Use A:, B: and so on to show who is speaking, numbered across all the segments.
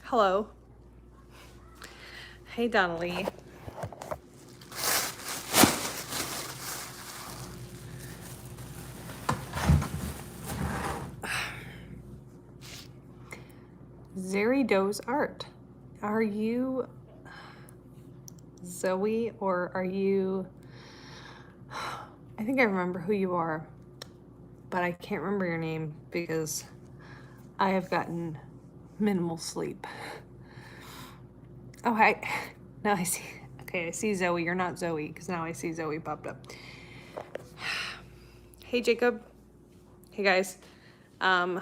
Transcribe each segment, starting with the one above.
A: Hello. Hey, Donnelly. Zerido's art. Are you Zoe or are you... I think I remember who you are, but I can't remember your name because I have gotten minimal sleep. Oh, hi. Now I see. Okay, I see Zoe. You're not Zoe because now I see Zoe popped up. Hey, Jacob. Hey, guys. I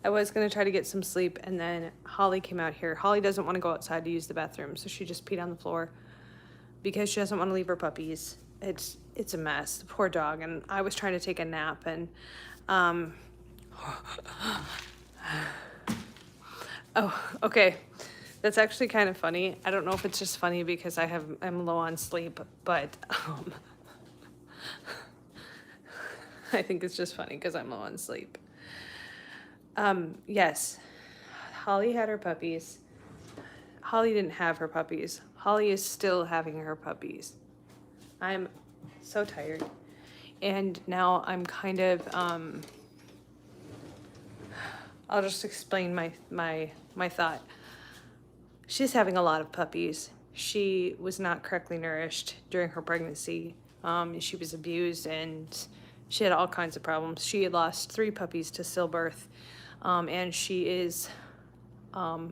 A: was gonna try to get some sleep and then Holly came out here. Holly doesn't want to go outside to use the bathroom, so she just peed on the floor because she doesn't want to leave her puppies. It's a mess. The poor dog. And I was trying to take a nap and oh, okay. That's actually kind of funny. I don't know if it's just funny because I'm low on sleep, but I think it's just funny because I'm low on sleep. Yes, Holly had her puppies. Holly didn't have her puppies. Holly is still having her puppies. I'm so tired. And now I'm kind of, I'll just explain my thought. She's having a lot of puppies. She was not correctly nourished during her pregnancy. She was abused and she had all kinds of problems. She had lost 3 puppies to stillbirth, and she is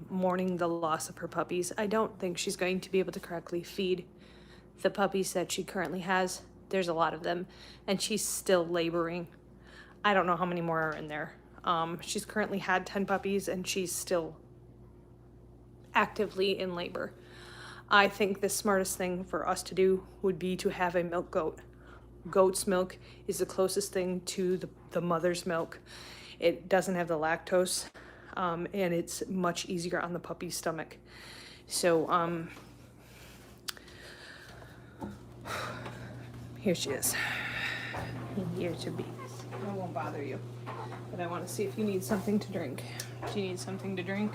A: mourning the loss of her puppies. I don't think she's going to be able to correctly feed the puppies that she currently has. There's a lot of them, and she's still laboring. I don't know how many more are in there. She's currently had 10 puppies, and she's still actively in labor. I think the smartest thing for us to do would be to have a milk goat. Goat's milk is the closest thing to the mother's milk. It doesn't have the lactose, and it's much easier on the puppy's stomach. So, here she is. Here she be. I won't bother you, but I want to see if you need something to drink. Do you need something to drink?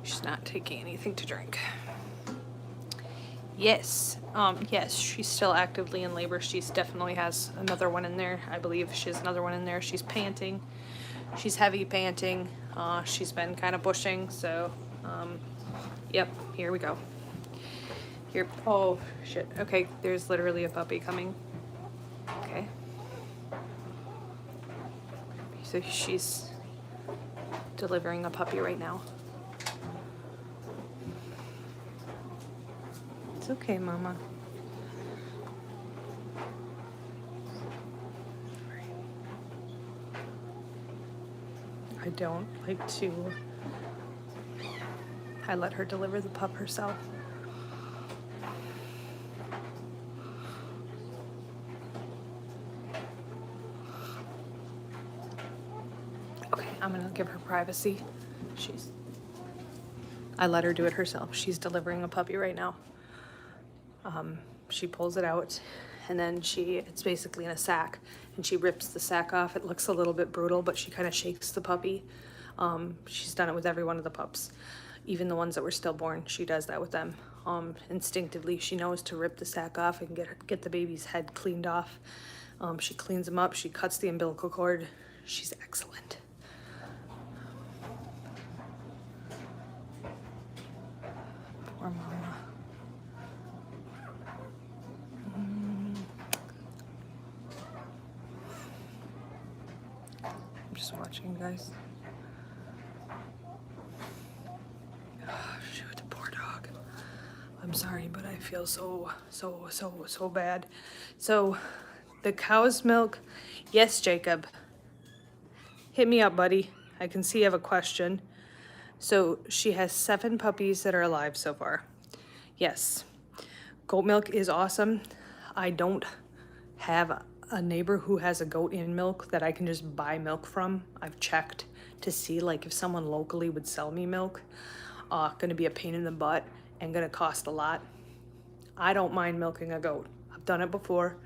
A: She's not taking anything to drink. Yes, yes, she's still actively in labor. She's definitely has another one in there. I believe she has another one in there. She's panting. She's heavy panting. She's been kind of bushing, so, yep, here we go. Here, oh, shit. Okay, there's literally a puppy coming. Okay. So she's delivering a puppy right now. It's okay, Mama. I don't like to... I let her deliver the pup herself. Okay, I'm gonna give her privacy. I let her do it herself. She's delivering a puppy right now. She pulls it out and then it's basically in a sack and she rips the sack off. It looks a little bit brutal, but she kind of shakes the puppy. She's done it with every one of the pups. Even the ones that were stillborn, she does that with them. Instinctively, she knows to rip the sack off and get the baby's head cleaned off. She cleans them up, she cuts the umbilical cord. She's excellent. Poor Mama. I'm just watching, guys. Oh, shoot, poor dog. I'm sorry, but I feel so bad. So, the cow's milk. Yes, Jacob. Hit me up, buddy. I can see you have a question. So, she has 7 puppies that are alive so far. Yes. Goat milk is awesome. I don't have a neighbor who has a goat in milk that I can just buy milk from. I've checked to see like if someone locally would sell me milk. Gonna be a pain in the butt and gonna cost a lot. I don't mind milking a goat. done it before.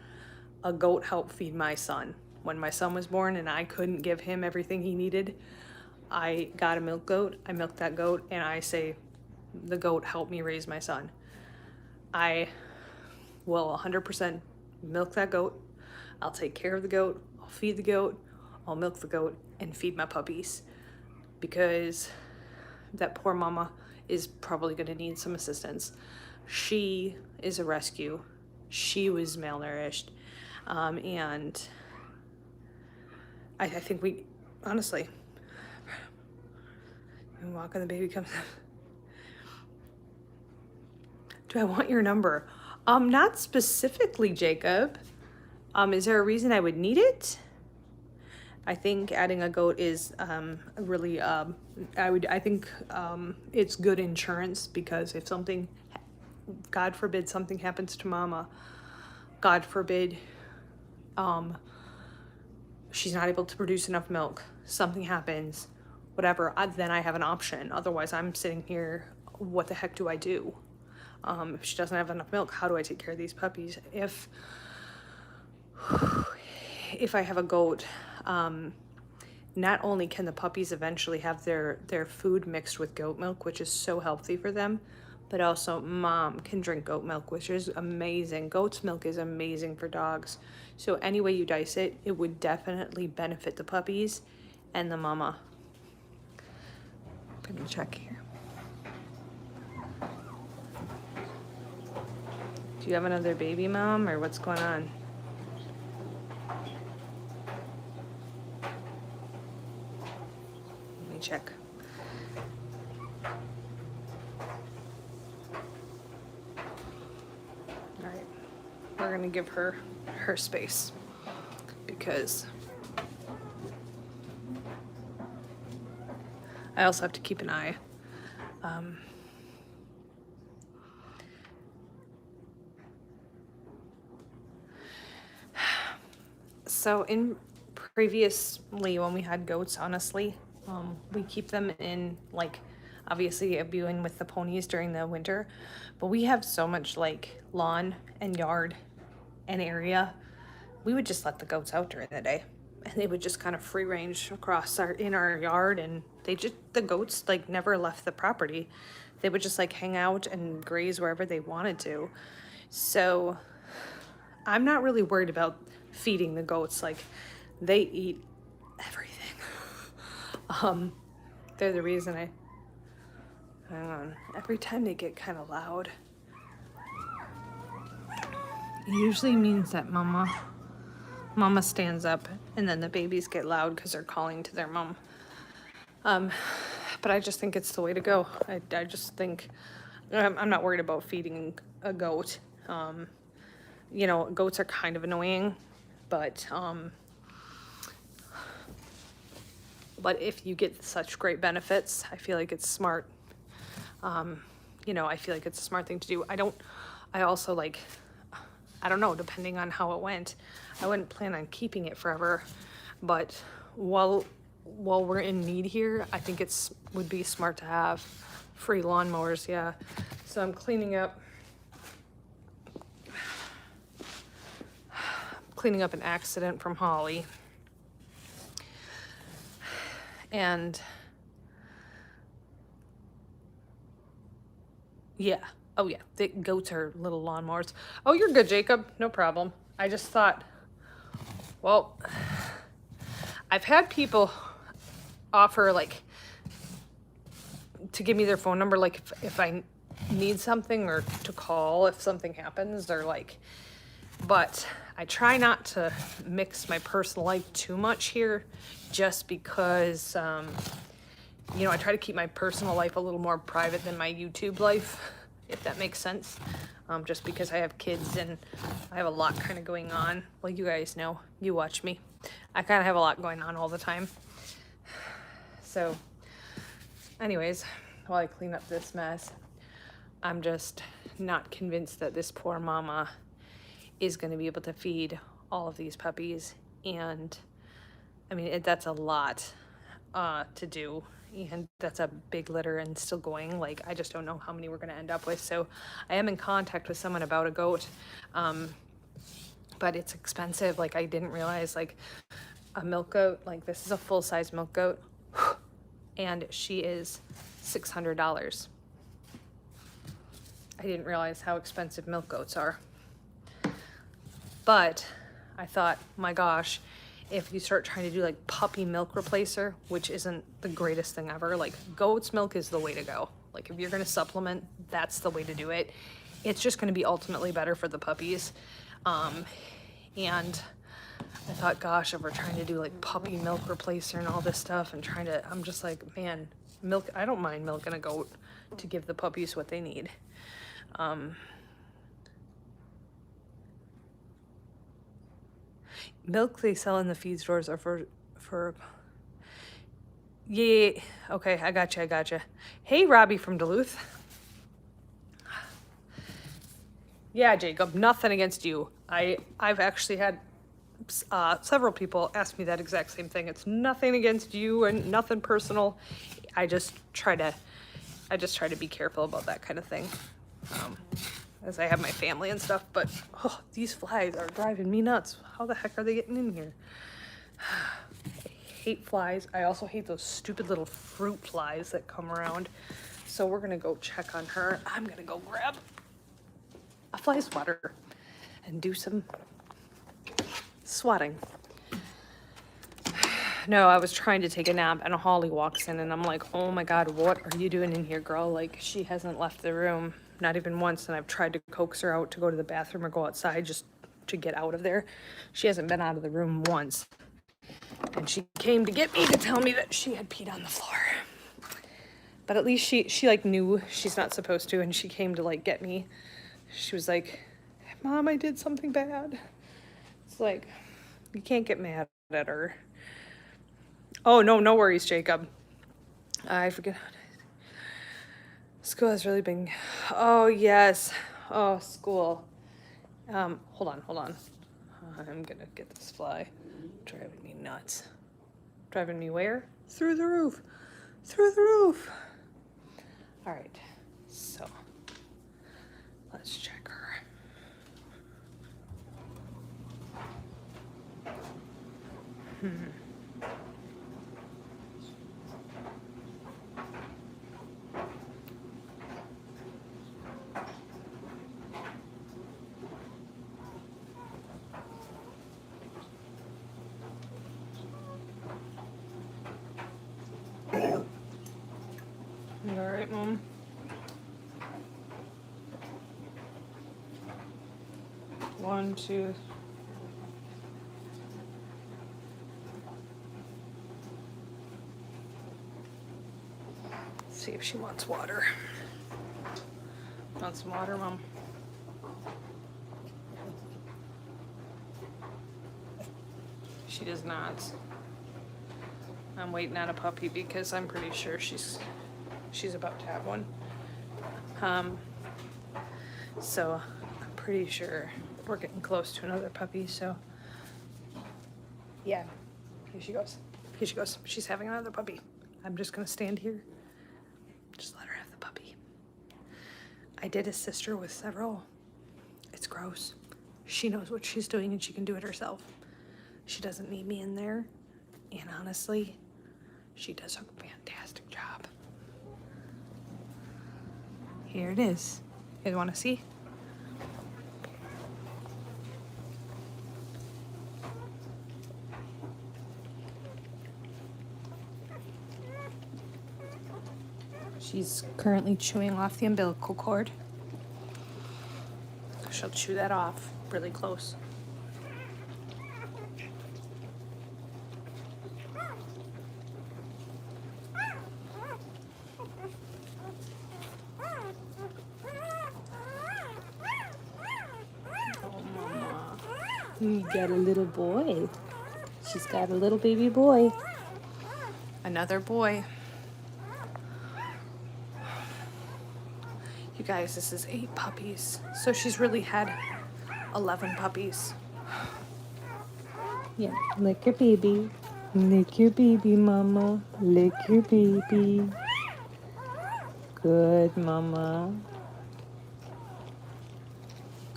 A: A goat helped feed my son. When my son was born and I couldn't give him everything he needed, I got a milk goat, I milked that goat, and I say the goat helped me raise my son. I will 100% milk that goat. I'll take care of the goat, I'll feed the goat, I'll milk the goat, and feed my puppies. Because that poor mama is probably gonna need some assistance. She is a rescue. She was malnourished. And I think we, honestly, walk and the baby comes. Do I want your number? Not specifically, Jacob. Is there a reason I would need it? I think adding a goat is really, I think it's good insurance, because if something, God forbid, something happens to mama, God forbid, she's not able to produce enough milk, something happens, whatever, then I have an option. Otherwise, I'm sitting here, what the heck do I do? If she doesn't have enough milk, how do I take care of these puppies? If I have a goat, not only can the puppies eventually have their food mixed with goat milk, which is so healthy for them, but also mom can drink goat milk, which is amazing. Goat's milk is amazing for dogs. So any way you dice it, it would definitely benefit the puppies and the mama. I'm gonna check here. Do you have another baby, Mom, or what's going on? Let me check. All right, we're gonna give her space, because I also have to keep an eye. So previously when we had goats, honestly, we keep them in, like, obviously viewing with the ponies during the winter, but we have so much like lawn and yard and area. We would just let the goats out during the day, and they would just kind of free range across in our yard, and the goats like never left the property. They would just like hang out and graze wherever they wanted to. So I'm not really worried about feeding the goats. Like, they eat everything. They're the reason hang on, every time they get kind of loud, it usually means that mama stands up, and then the babies get loud because they're calling to their mom. But I just think it's the way to go. I just think, I'm not worried about feeding a goat. You know, goats are kind of annoying, but if you get such great benefits, I feel like it's smart. You know, I feel like it's a smart thing to do. I don't know, depending on how it went, I wouldn't plan on keeping it forever, but while we're in need here, I think would be smart to have free lawnmowers. Yeah. So I'm cleaning up an accident from Holly. And yeah. Oh yeah, the goats are little lawnmowers. Oh, you're good, Jacob. No problem. I just thought, well, I've had people offer like to give me their phone number, like if I need something, or to call if something happens, or like, but I try not to mix my personal life too much here, just because, you know, I try to keep my personal life a little more private than my YouTube life, if that makes sense. Just because I have kids and I have a lot kind of going on. Well, you guys know, you watch me. I kind of have a lot going on all the time. So anyways, while I clean up this mess, I'm just not convinced that this poor mama is going to be able to feed all of these puppies. And I mean, that's a lot to do, and that's a big litter and still going. Like, I just don't know how many we're going to end up with. So I am in contact with someone about a goat. but it's expensive. Like I didn't realize like a milk goat, like this is a full-size milk goat, and she is $600. I didn't realize how expensive milk goats are. But I thought, my gosh, if you start trying to do like puppy milk replacer, which isn't the greatest thing ever, like goat's milk is the way to go. Like if you're gonna supplement, that's the way to do it. It's just gonna be ultimately better for the puppies. And I thought, gosh, if we're trying to do like puppy milk replacer and all this stuff and I'm just like, man, milk, I don't mind milking a goat to give the puppies what they need. Milk they sell in the feed stores are for yeah, okay, I gotcha. Hey, Robbie from Duluth. Yeah, Jacob, nothing against you. I've actually had several people ask me that exact same thing. It's nothing against you and nothing personal. I just try to be careful about that kind of thing. As I have my family and stuff, but these flies are driving me nuts. How the heck are they getting in here? I hate flies. I also hate those stupid little fruit flies that come around. So we're gonna go check on her. I'm gonna go grab a fly swatter and do some swatting. No, I was trying to take a nap and Holly walks in and I'm like, oh my God, what are you doing in here, girl? Like she hasn't left the room, not even once. And I've tried to coax her out to go to the bathroom or go outside just to get out of there. She hasn't been out of the room once. And she came to get me to tell me that she had peed on the floor. But at least she like knew she's not supposed to, and she came to like get me. She was like, Mom, I did something bad. It's like, you can't get mad at her. Oh, no worries, Jacob. I forget. School has really been, oh yes. Oh, school. Hold on. I'm gonna get this fly. Driving me nuts. Driving me where? Through the roof. All right, so let's check her. You all right, Mom? One, two. Let's see if she wants water. Want some water, Mom? She does not. I'm waiting on a puppy because I'm pretty sure she's about to have one. So I'm pretty sure we're getting close to another puppy, so yeah, here she goes. She's having another puppy. I'm just gonna stand here. Just let her have the puppy. I did assist her with several. It's gross. She knows what she's doing and she can do it herself. She doesn't need me in there. And honestly, she does a fantastic job. Here it is. You guys want to see? She's currently chewing off the umbilical cord. She'll chew that off really close. You got a little boy. She's got a little baby boy. Another boy. You guys, this is 8 puppies. So she's really had 11 puppies. Yeah, lick your baby. Lick your baby, Mama. Lick your baby. Good, Mama.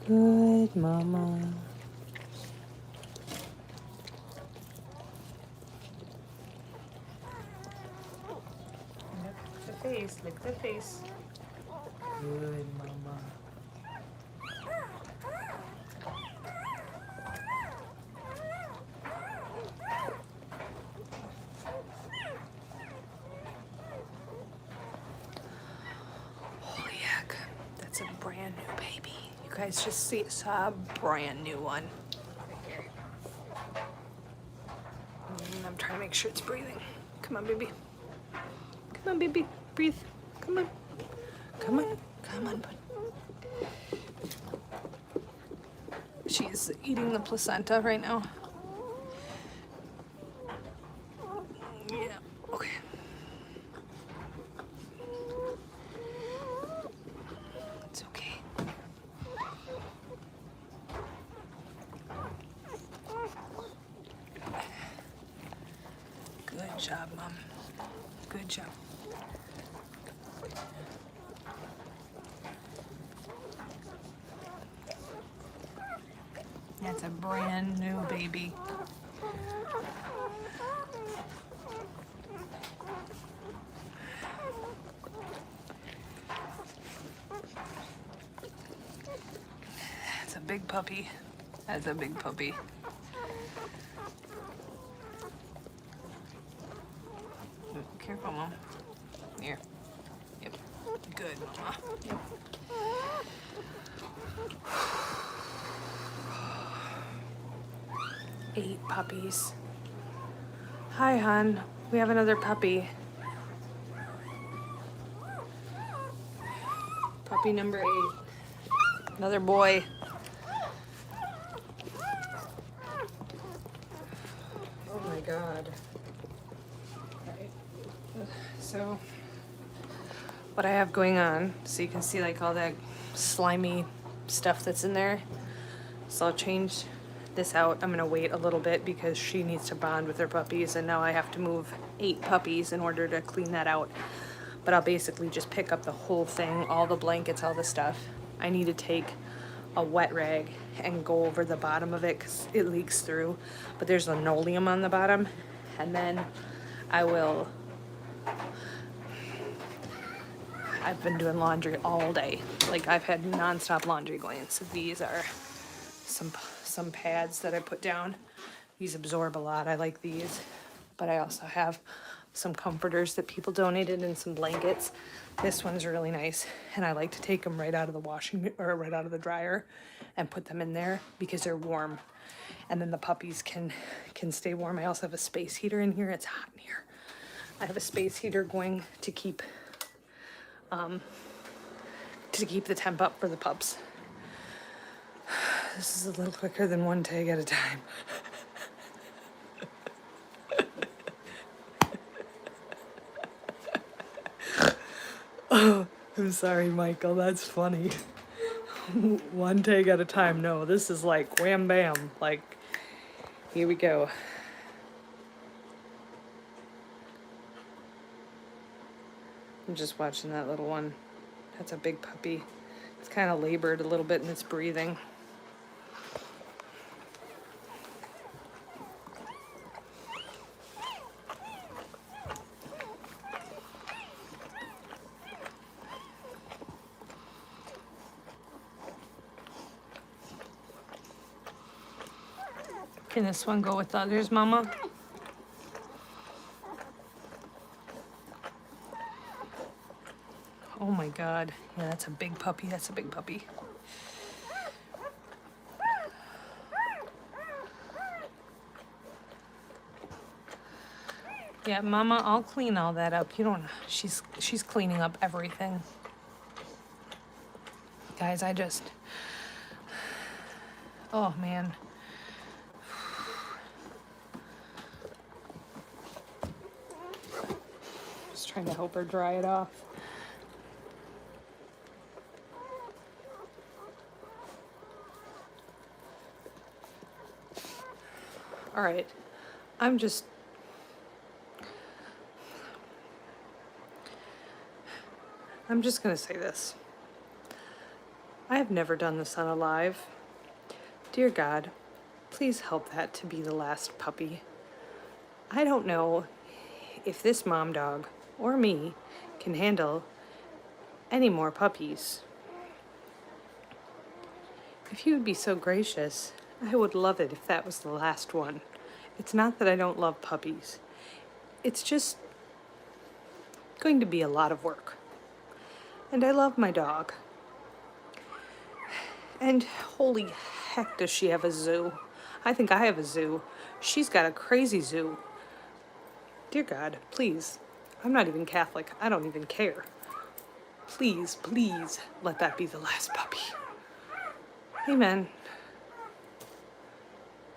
A: Good, Mama. face, lick the face. Good mama. Holy heck, that's a brand new baby. You guys just saw a brand new one. Right here. And I'm trying to make sure it's breathing. Come on, baby. Come on, baby. Breathe. Come on. Come on. Come on, bud. She's eating the placenta right now. Yeah, okay. It's okay. Good job, Mom. Good job. That's a brand new baby. That's a big puppy. That's a big puppy. Careful, Mom. Here. Yep. Good, Mama. Yep. Eight puppies. Hi, hon. We have another puppy. Puppy number 8. Another boy. Oh my God. So, what I have going on, so you can see like all that slimy stuff that's in there. So I'll change this out. I'm gonna wait a little bit because she needs to bond with her puppies, and now I have to move 8 puppies in order to clean that out. But I'll basically just pick up the whole thing, all the blankets, all the stuff. I need to take a wet rag and go over the bottom of it because it leaks through, but there's linoleum on the bottom, and then I've been doing laundry all day. Like, I've had nonstop laundry going. So these are some pads that I put down. These absorb a lot. I like these. But I also have some comforters that people donated and some blankets. This one's really nice, and I like to take them right out of the right out of the dryer and put them in there because they're warm. And then the puppies can stay warm. I also have a space heater in here. It's hot in here. I have a space heater going to keep the temp up for the pups. This is a little quicker than one tag at a time. Oh, I'm sorry, Michael, that's funny. One tag at a time. No, this is like wham bam. Like, here we go. I'm just watching that little one. That's a big puppy. It's kind of labored a little bit and it's breathing. Can this one go with the others, Mama? Oh my God. Yeah, that's a big puppy. That's a big puppy. Yeah, Mama, I'll clean all that up. You don't, she's cleaning up everything. Guys, oh man. Just trying to help her dry it off. All right, I'm just gonna say this. I have never done this on a live. Dear God, please help that to be the last puppy. I don't know if this mom dog or me can handle any more puppies. If you would be so gracious, I would love it if that was the last one. It's not that I don't love puppies. It's just going to be a lot of work. And I love my dog. And holy heck, does she have a zoo. I think I have a zoo. She's got a crazy zoo. Dear God, please. I'm not even Catholic. I don't even care. Please, please, let that be the last puppy. Amen.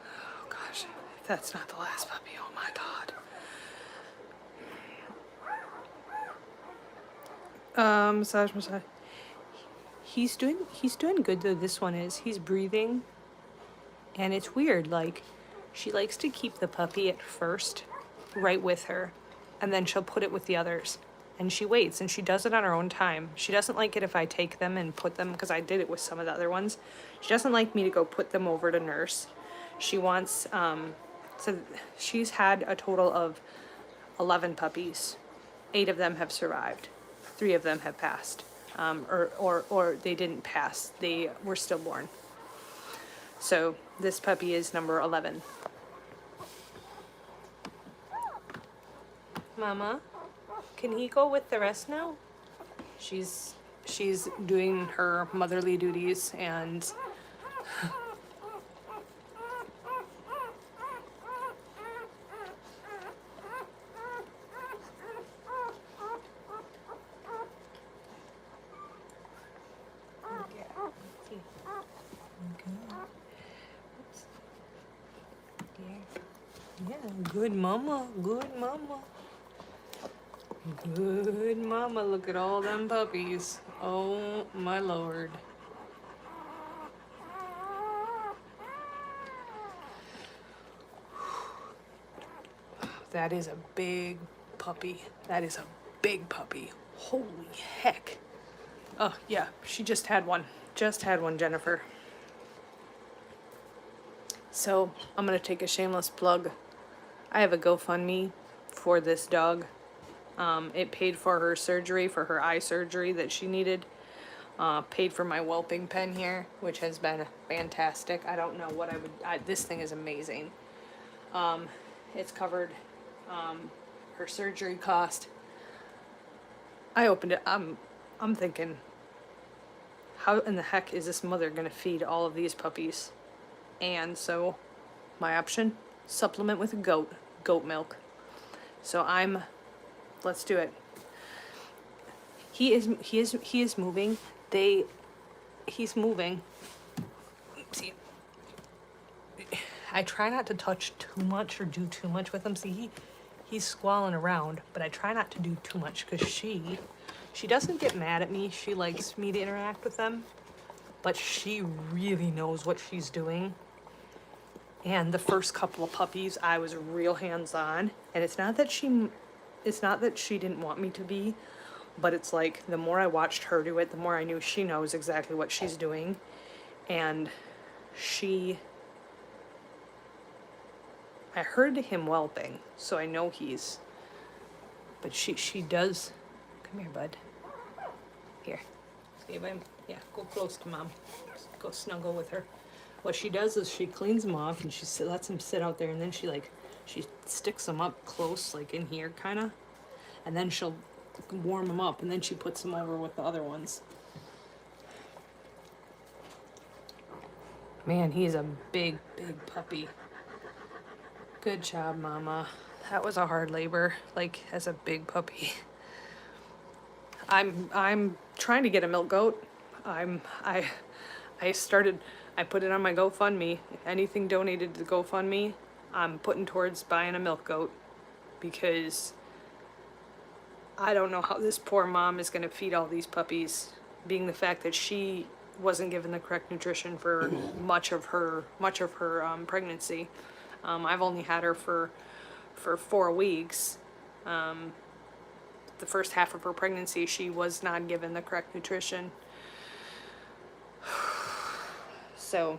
A: Oh gosh, if that's not the last puppy, oh my God. Massage. He's doing good though, this one is. He's breathing. And it's weird, like, she likes to keep the puppy at first right with her, and then she'll put it with the others. And she waits, and she does it on her own time. She doesn't like it if I take them and put them, because I did it with some of the other ones. She doesn't like me to go put them over to nurse. She wants, so she's had a total of 11 puppies. 8 of them have survived. 3 of them have passed. Or they didn't pass. They were stillborn. So this puppy is number 11. Mama, can he go with the rest now? She's doing her motherly duties and yeah, good mama, good mama. Good mama, look at all them puppies. Oh my Lord. That is a big puppy. That is a big puppy. Holy heck. Oh yeah, she just had one. Just had one, Jennifer. So I'm gonna take a shameless plug. I have a GoFundMe for this dog. It paid for her surgery, for her eye surgery that she needed. Paid for my whelping pen here, which has been fantastic. I don't know what this thing is amazing. It's covered her surgery cost. I opened it. I'm thinking, how in the heck is this mother gonna feed all of these puppies? And so, my option, supplement with goat milk. So let's do it. He is moving. He's moving. See, I try not to touch too much or do too much with him. See, he's squalling around, but I try not to do too much because she doesn't get mad at me. She likes me to interact with them, but she really knows what she's doing. And the first couple of puppies, I was real hands-on, and it's not that she didn't want me to be, but it's like the more I watched her do it, the more I knew she knows exactly what she's doing. And I heard him whelping, so I know but she does, come here, bud. Here, see if yeah, go close to mom. Go snuggle with her. What she does is she cleans them off and she lets them sit out there, and then she sticks them up close, like in here, kind of. And then she'll warm them up, and then she puts them over with the other ones. Man, he's a big, big puppy. Good job, Mama. That was a hard labor, like as a big puppy. I'm trying to get a milk goat. I put it on my GoFundMe. Anything donated to the GoFundMe, I'm putting towards buying a milk goat, because I don't know how this poor mom is going to feed all these puppies, being the fact that she wasn't given the correct nutrition for much of her pregnancy. I've only had her for 4 weeks. The first half of her pregnancy, she was not given the correct nutrition. So,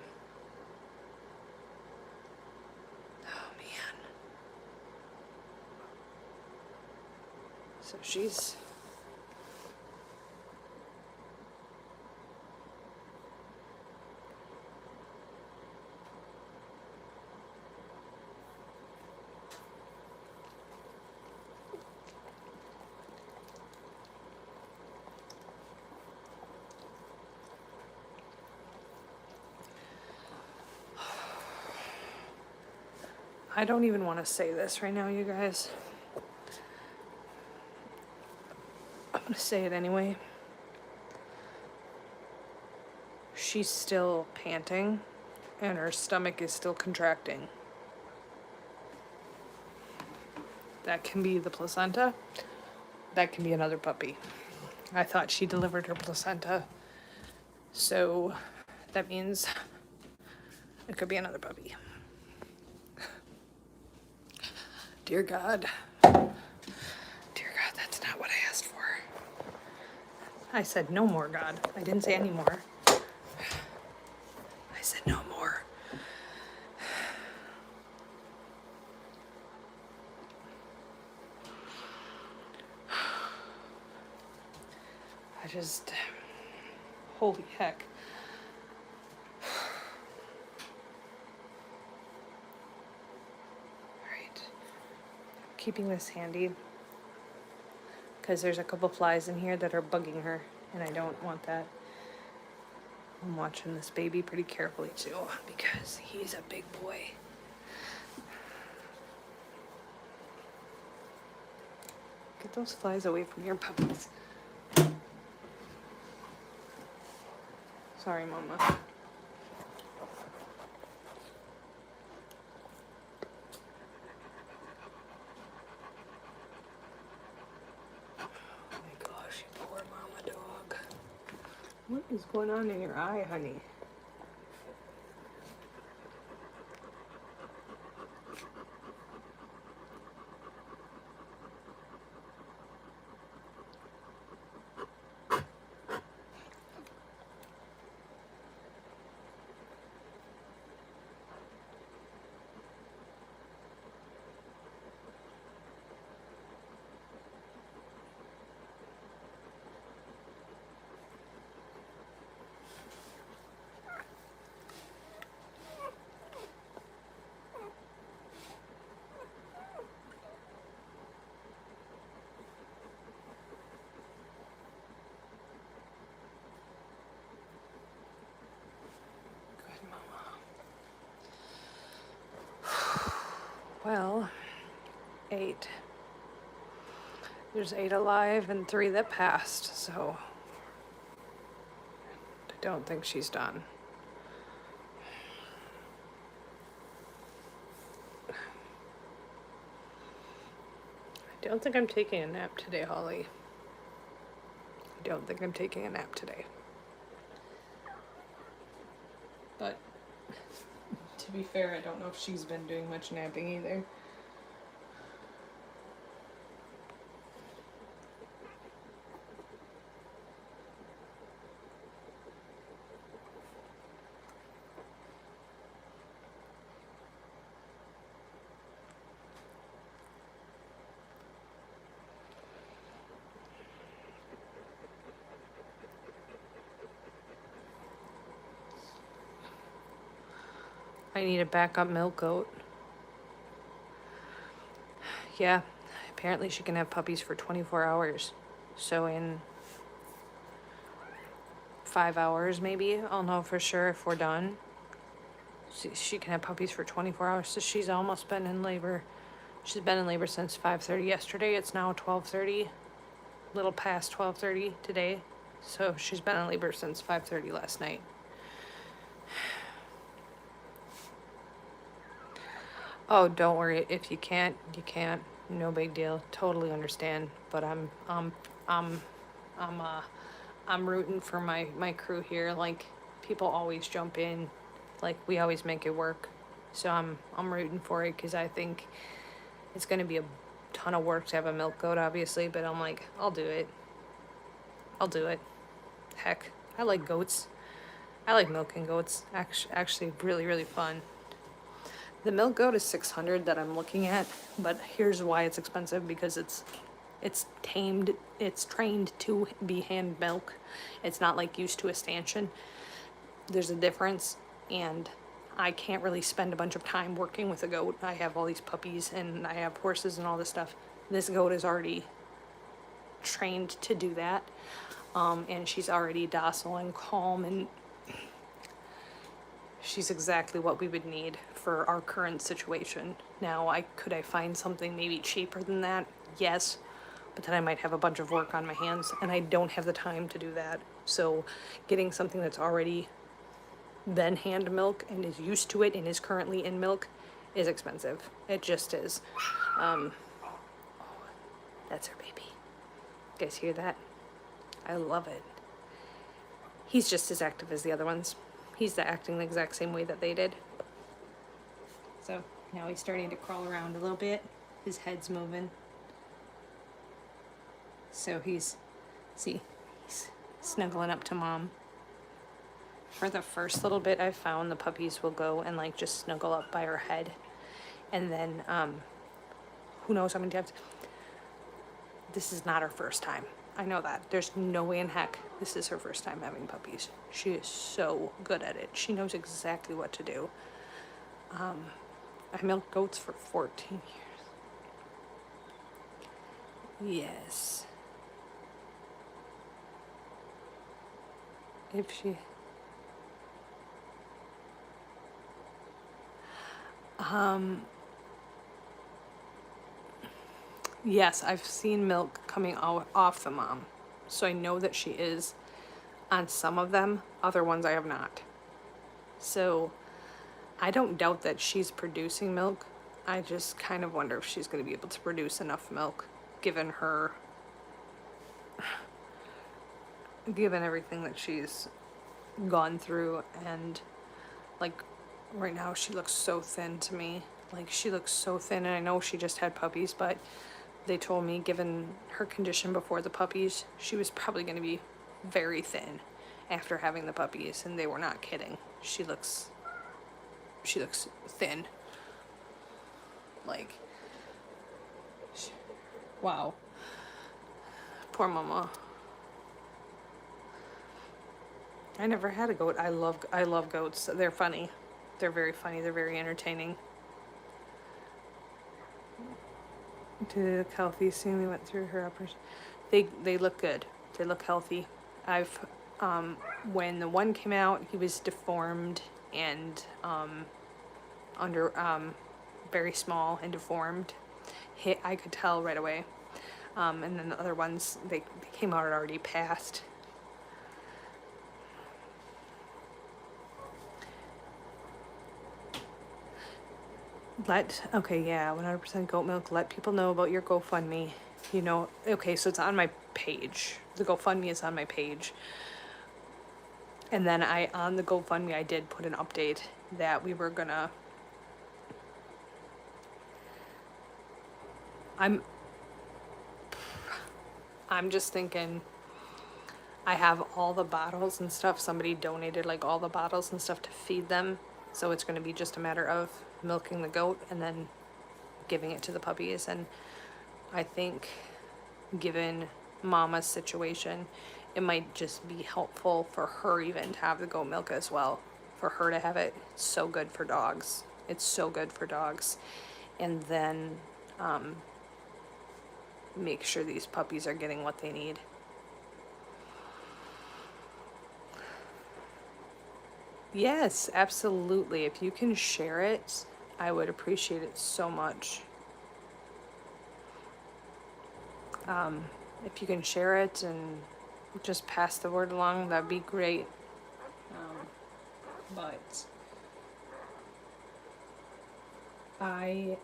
A: oh man. So she's I don't even want to say this right now, you guys. I'm going to say it anyway. She's still panting and her stomach is still contracting. That can be the placenta. That can be another puppy. I thought she delivered her placenta, so that means it could be another puppy. Dear God. Dear God, that's not what I asked for. I said no more, God. I didn't say any more. I said no more. I just, holy heck. All right, keeping this handy because there's a couple flies in here that are bugging her and I don't want that. I'm watching this baby pretty carefully too because he's a big boy. Get those flies away from your puppies. Sorry, Mama. Oh my gosh, you poor mama dog. What is going on in your eye, honey? Good mama. Well, 8. There's 8 alive and 3 that passed, so I don't think she's done. I don't think I'm taking a nap today, Holly. I don't think I'm taking a nap today. But to be fair, I don't know if she's been doing much napping either. I need a backup milk goat. Yeah, apparently she can have puppies for 24 hours. So in 5 hours maybe, I'll know for sure if we're done. She can have puppies for 24 hours, so she's almost been in labor. She's been in labor since 5:30 yesterday. It's now 12:30, little past 12:30 today. So she's been in labor since 5:30 last night. Oh, don't worry. If you can't, you can't. No big deal. Totally understand. But I'm rooting for my crew here. Like, people always jump in. Like, we always make it work. So I'm rooting for it because I think it's gonna be a ton of work to have a milk goat, obviously. But I'm like, I'll do it. I'll do it. Heck, I like goats. I like milking goats. Actually, really, really fun. The milk goat is 600 that I'm looking at, but here's why it's expensive, because it's tamed, it's trained to be hand milk. It's not like used to a stanchion. There's a difference, and I can't really spend a bunch of time working with a goat. I have all these puppies and I have horses and all this stuff. This goat is already trained to do that, and she's already docile and calm, and she's exactly what we would need for our current situation. Now, could I find something maybe cheaper than that? Yes, but then I might have a bunch of work on my hands, and I don't have the time to do that. So getting something that's already been hand milk and is used to it and is currently in milk is expensive. It just is. That's her baby. You guys hear that? I love it. He's just as active as the other ones. He's acting the exact same way that they did. So now he's starting to crawl around a little bit. His head's moving. So he's snuggling up to mom. For the first little bit, I found the puppies will go and like just snuggle up by her head. And then, who knows how many times. This is not her first time. I know that. There's no way in heck this is her first time having puppies. She is so good at it. She knows exactly what to do. I milked goats for 14 years. Yes. If she... Yes, I've seen milk coming off the mom. So I know that she is on some of them. Other ones I have not. So I don't doubt that she's producing milk. I just kind of wonder if she's going to be able to produce enough milk given everything that she's gone through. And like right now she looks so thin to me. Like she looks so thin, and I know she just had puppies, but they told me given her condition before the puppies, she was probably going to be very thin after having the puppies, and they were not kidding. She looks thin. Like, wow. Poor mama. I never had a goat. I love goats. They're funny. They're very funny. They're very entertaining. To look healthy, seeing they went through her operation. They look good. They look healthy. When the one came out, he was deformed and very small and deformed. I could tell right away. And then the other ones, they came out already passed. Okay, yeah, 100% goat milk. Let people know about your GoFundMe. You know, okay, so it's on my page. The GoFundMe is on my page. And then on the GoFundMe, I did put an update that we were gonna... I'm just thinking, I have all the bottles and stuff. Somebody donated like all the bottles and stuff to feed them. So it's gonna be just a matter of milking the goat and then giving it to the puppies. And I think given mama's situation, it might just be helpful for her even to have the goat milk as well, for her to have it. It's so good for dogs. It's so good for dogs. And then make sure these puppies are getting what they need. Yes, absolutely. If you can share it, I would appreciate it so much. If you can share it and just pass the word along, that'd be great. But I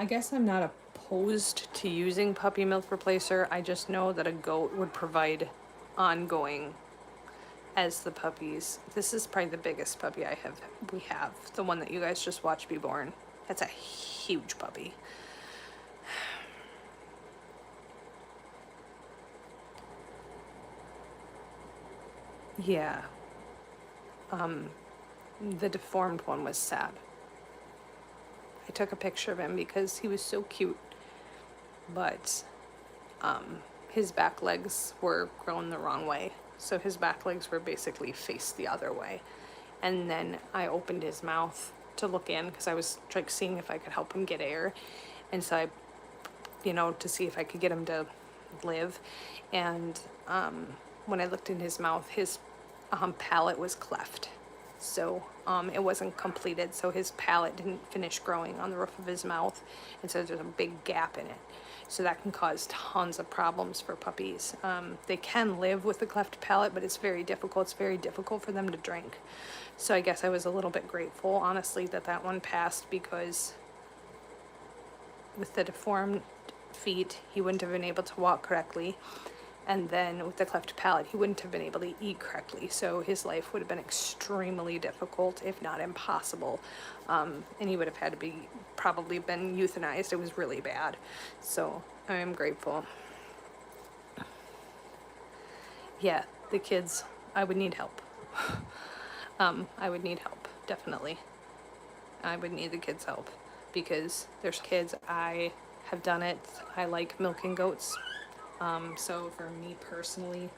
A: guess I'm not opposed to using puppy milk replacer. I just know that a goat would provide ongoing as the puppies. This is probably the biggest puppy we have. The one that you guys just watched be born. That's a huge puppy. Yeah. The deformed one was sad. I took a picture of him because he was so cute, but his back legs were grown the wrong way. So his back legs were basically faced the other way. And then I opened his mouth to look in because I was like seeing if I could help him get air. And so I, to see if I could get him to live. And when I looked in his mouth, his palate was cleft. So it wasn't completed, so his palate didn't finish growing on the roof of his mouth, and so there's a big gap in it. So that can cause tons of problems for puppies. They can live with the cleft palate, but it's very difficult. It's very difficult for them to drink. So I guess I was a little bit grateful, honestly, that that one passed, because with the deformed feet, he wouldn't have been able to walk correctly. And then with the cleft palate, he wouldn't have been able to eat correctly. So his life would have been extremely difficult, if not impossible. And he would have had to be, probably been euthanized. It was really bad. So I am grateful. Yeah, the kids, I would need help. I would need help, definitely. I would need the kids' help, because there's kids, I have done it. I like milking goats. So for me personally,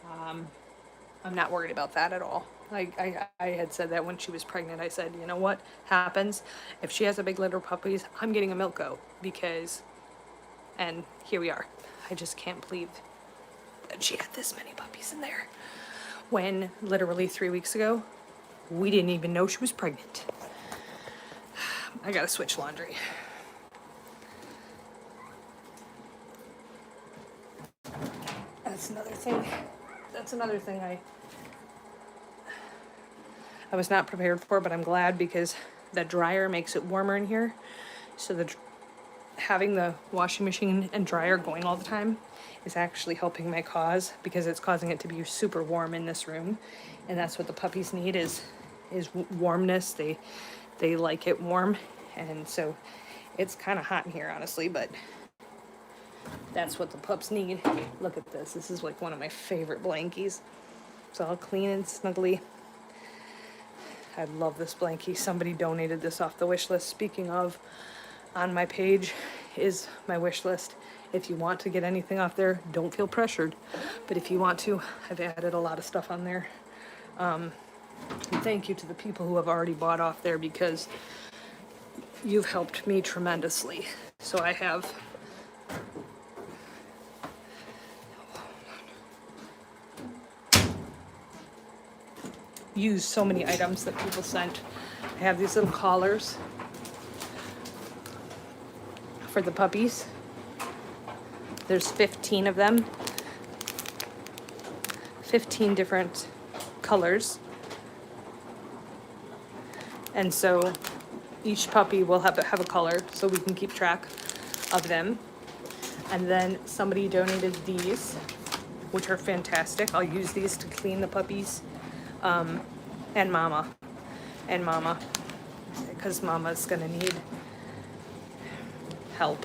A: I'm not worried about that at all. I had said that when she was pregnant. I said, you know what happens if she has a big litter of puppies, I'm getting a milk goat, because, and here we are. I just can't believe that she had this many puppies in there, when literally 3 weeks ago, we didn't even know she was pregnant. I gotta switch laundry. That's another thing I was not prepared for, but I'm glad, because the dryer makes it warmer in here. So having the washing machine and dryer going all the time is actually helping my cause, because it's causing it to be super warm in this room. And that's what the puppies need, is warmness. They like it warm. And so it's kind of hot in here, honestly, but that's what the pups need. Look at this. This is like one of my favorite blankies. It's all clean and snuggly. I love this blankie. Somebody donated this off the wish list. Speaking of, on my page is my wish list. If you want to get anything off there, don't feel pressured. But if you want to, I've added a lot of stuff on there. And thank you to the people who have already bought off there, because you've helped me tremendously. So I have used so many items that people sent. I have these little collars for the puppies. There's 15 of them. 15 different colors. And so each puppy will have a color, so we can keep track of them. And then somebody donated these, which are fantastic. I'll use these to clean the puppies. And Mama, because Mama's gonna need help.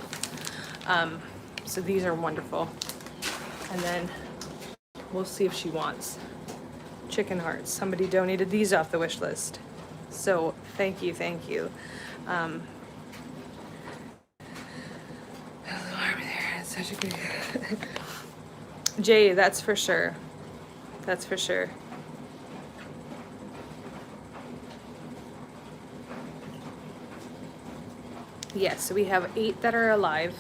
A: So these are wonderful. And then we'll see if she wants chicken hearts. Somebody donated these off the wish list. So thank you. It's such a good Jay, that's for sure. Yes, so we have 8 that are alive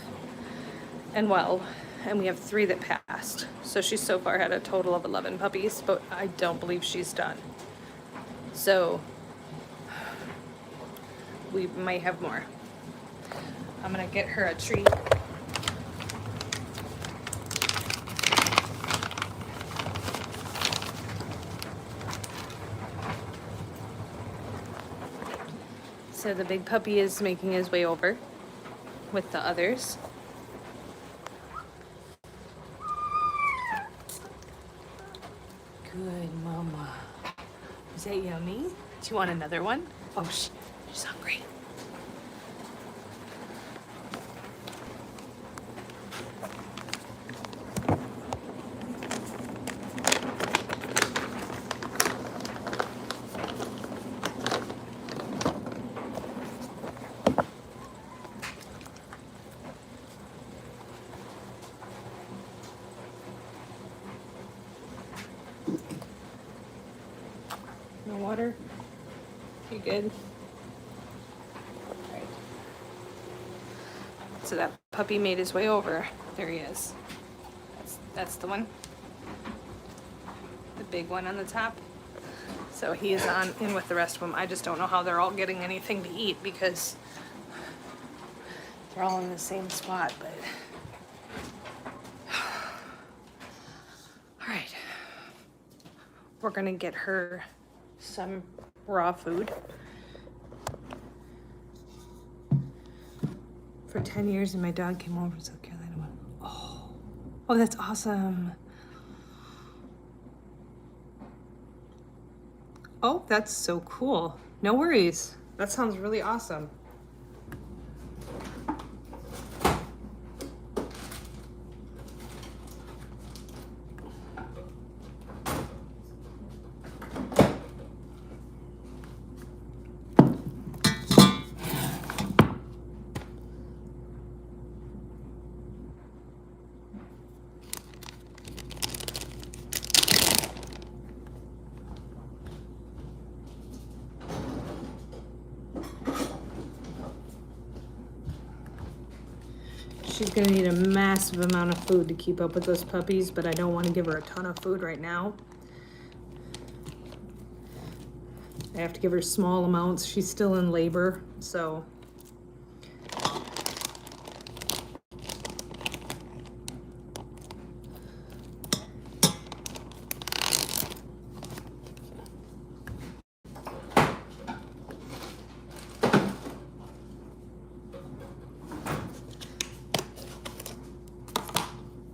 A: and well, and we have 3 that passed. So she's so far had a total of 11 puppies, but I don't believe she's done. So we might have more. I'm gonna get her a treat. So the big puppy is making his way over with the others. Good mama. Is that yummy? Do you want another one? Oh, she's hungry. No water? You good? Alright. So that puppy made his way over. There he is. That's the one. The big one on the top. So he is on in with the rest of them. I just don't know how they're all getting anything to eat because they're all in the same spot, but. All right. We're gonna get her some raw food. For 10 years and my dog came home from South Carolina. Oh, that's awesome. Oh, that's so cool. No worries. That sounds really awesome. She's gonna need a massive amount of food to keep up with those puppies, but I don't want to give her a ton of food right now. I have to give her small amounts. She's still in labor, so.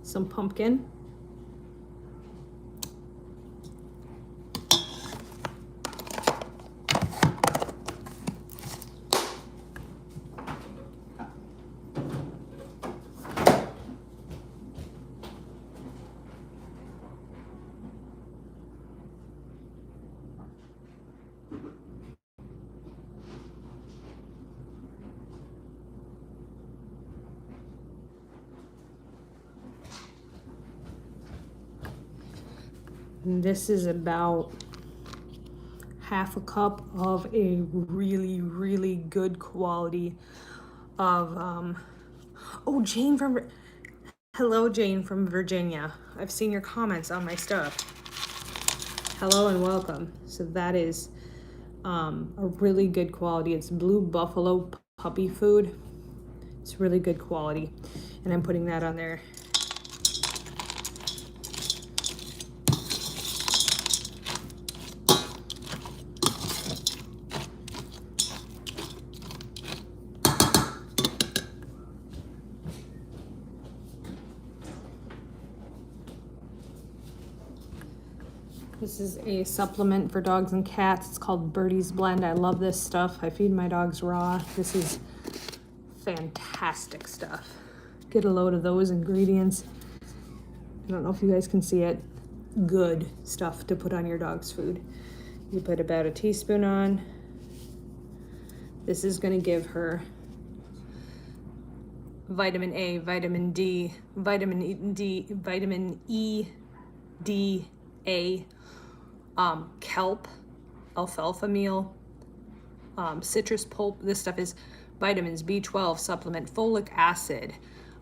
A: Some pumpkin. And this is about half a cup of a really, really good quality of, oh, Jane from, hello, Jane from Virginia. I've seen your comments on my stuff. Hello and welcome. So that is a really good quality. It's Blue Buffalo puppy food. It's really good quality. And I'm putting that on there. This is a supplement for dogs and cats. It's called Birdie's Blend. I love this stuff. I feed my dogs raw. This is fantastic stuff. Get a load of those ingredients. I don't know if you guys can see it. Good stuff to put on your dog's food. You put about a teaspoon on. This is going to give her vitamin A, vitamin D, vitamin E, D, A, kelp, alfalfa meal, citrus pulp. This stuff is vitamins, B12 supplement, folic acid,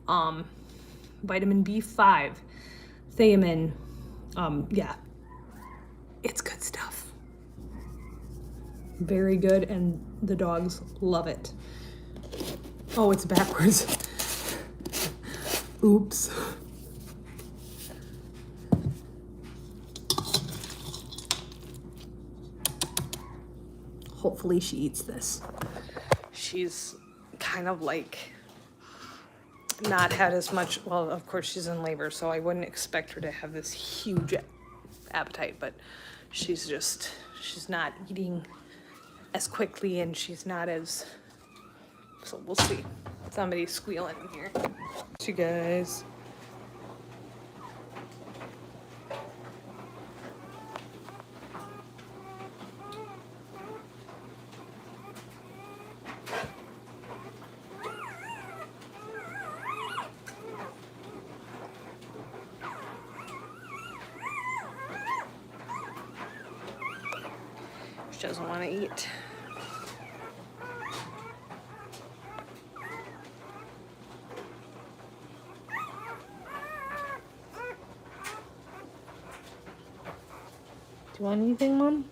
A: vitamin B5, thiamine. Yeah, it's good stuff. Very good, and the dogs love it. Oh, it's backwards. Oops. Hopefully she eats this. She's kind of like not had as much, well, of course she's in labor, so I wouldn't expect her to have this huge appetite, but she's not eating as quickly and she's not as, so we'll see. Somebody's squealing in here. You guys. She doesn't want to eat. Do you want anything, Mom?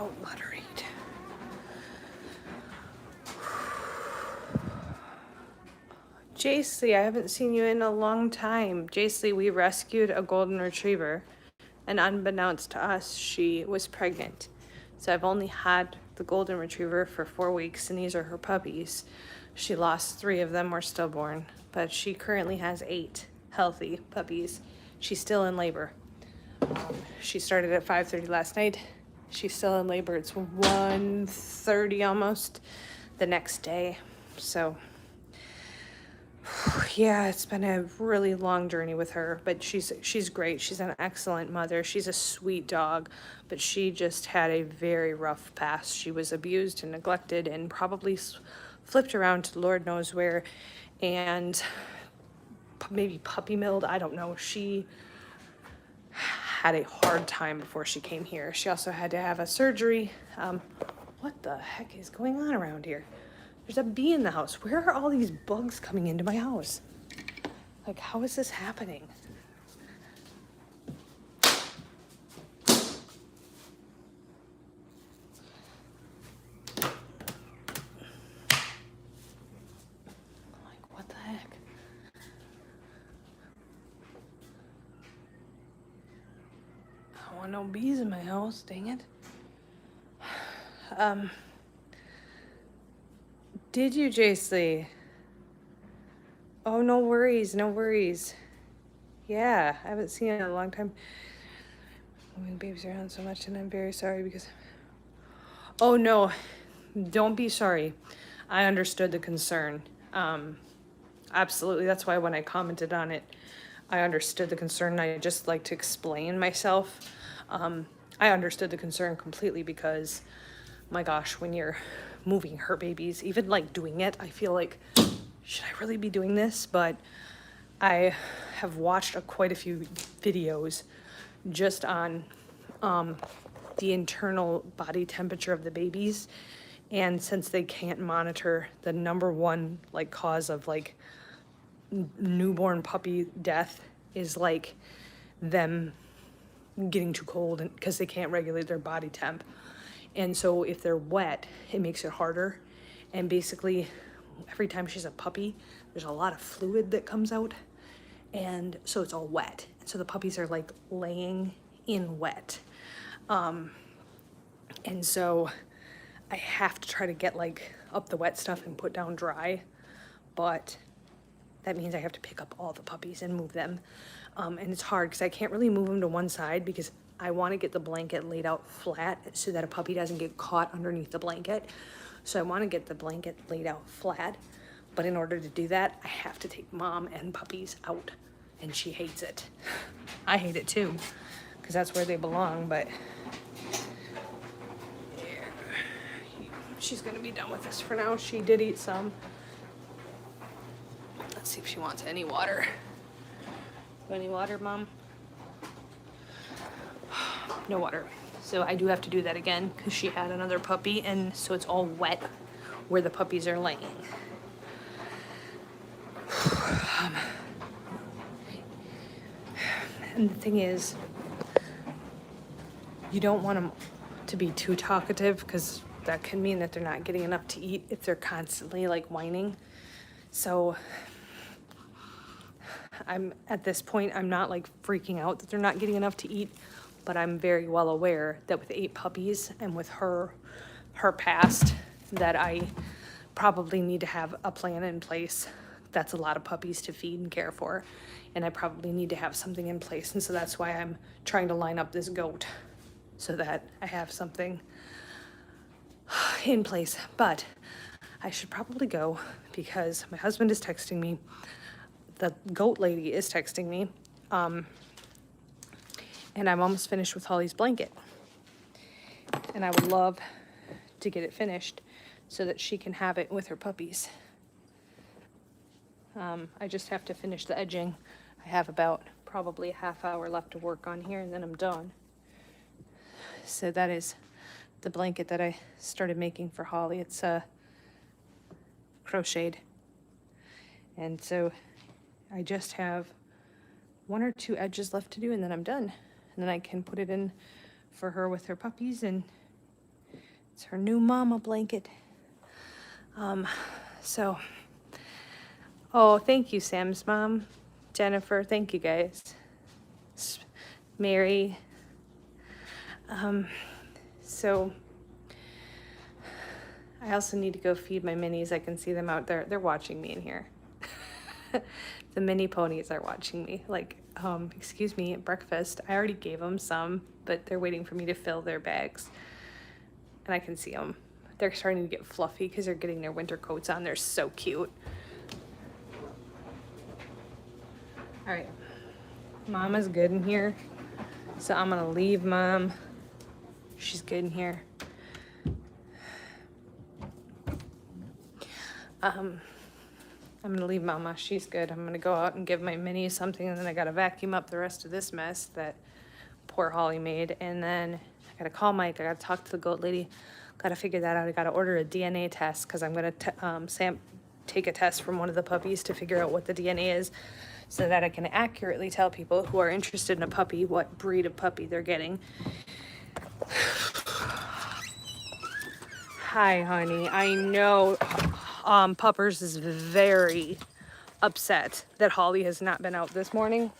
A: out, let her eat. Jacely, I haven't seen you in a long time. Jacely, we rescued a golden retriever, and unbeknownst to us, she was pregnant. So I've only had the golden retriever for 4 weeks, and these are her puppies. She lost 3 of them were stillborn, but she currently has 8 healthy puppies. She's still in labor. She started at 5:30 last night. She's still in labor. It's 1:30 almost the next day. So yeah, it's been a really long journey with her, but she's great. She's an excellent mother. She's a sweet dog, but she just had a very rough past. She was abused and neglected and probably flipped around to Lord knows where, and maybe puppy milled. I don't know. She had a hard time before she came here. She also had to have a surgery. What the heck is going on around here? There's a bee in the house. Where are all these bugs coming into my house? Like, how is this happening? Like, what the heck? I don't want no bees in my house, dang it. Did you, Jacely? Oh, no worries, no worries. Yeah, I haven't seen it in a long time. When babies are around so much, and I'm very sorry because... Oh, no, don't be sorry. I understood the concern. Absolutely, that's why when I commented on it, I understood the concern. I just like to explain myself. I understood the concern completely because, my gosh, when you're moving her babies, even like doing it, I feel like, should I really be doing this? But I have watched quite a few videos just on the internal body temperature of the babies. And since they can't monitor the #1 like cause of like newborn puppy death is like them getting too cold and because they can't regulate their body temp. And so if they're wet, it makes it harder. And basically every time she's a puppy, there's a lot of fluid that comes out. And so it's all wet. And so the puppies are like laying in wet. And so I have to try to get like up the wet stuff and put down dry, but that means I have to pick up all the puppies and move them. And it's hard because I can't really move them to one side because I want to get the blanket laid out flat so that a puppy doesn't get caught underneath the blanket. So I want to get the blanket laid out flat, but in order to do that, I have to take mom and puppies out, and she hates it. I hate it too, because that's where they belong, but she's gonna be done with this for now. She did eat some. Let's see if she wants any water. Any water, Mom? No water. So I do have to do that again because she had another puppy, and so it's all wet where the puppies are laying. And the thing is, you don't want them to be too talkative because that can mean that they're not getting enough to eat if they're constantly like whining. So I'm at this point, I'm not like freaking out that they're not getting enough to eat, but I'm very well aware that with 8 puppies and with her past, that I probably need to have a plan in place. That's a lot of puppies to feed and care for, and I probably need to have something in place. And so that's why I'm trying to line up this goat so that I have something in place. But I should probably go because my husband is texting me. The goat lady is texting me. And I'm almost finished with Holly's blanket. And I would love to get it finished so that she can have it with her puppies. I just have to finish the edging. I have about probably a half hour left to work on here and then I'm done. So that is the blanket that I started making for Holly. It's crocheted. And so I just have 1 or 2 edges left to do and then I'm done. And then I can put it in for her with her puppies and It's her new mama blanket. So, oh, thank you, Sam's mom. Jennifer, thank you guys. Mary. So, I also need to go feed my minis. I can see them out there. They're watching me in here. The mini ponies are watching me. Like, excuse me, at breakfast. I already gave them some, but they're waiting for me to fill their bags. And I can see them. They're starting to get fluffy because they're getting their winter coats on. They're so cute. All right. Mama's good in here. So I'm going to leave Mom. She's good in here. I'm going to leave Mama. She's good. I'm going to go out and give my minis something, and then I got to vacuum up the rest of this mess that poor Holly made. And then I got to call Mike. I got to talk to the goat lady. Got to figure that out. I got to order a DNA test because I'm going to take a test from one of the puppies to figure out what the DNA is so that I can accurately tell people who are interested in a puppy what breed of puppy they're getting. Hi, honey. I know Puppers is very upset that Holly has not been out this morning.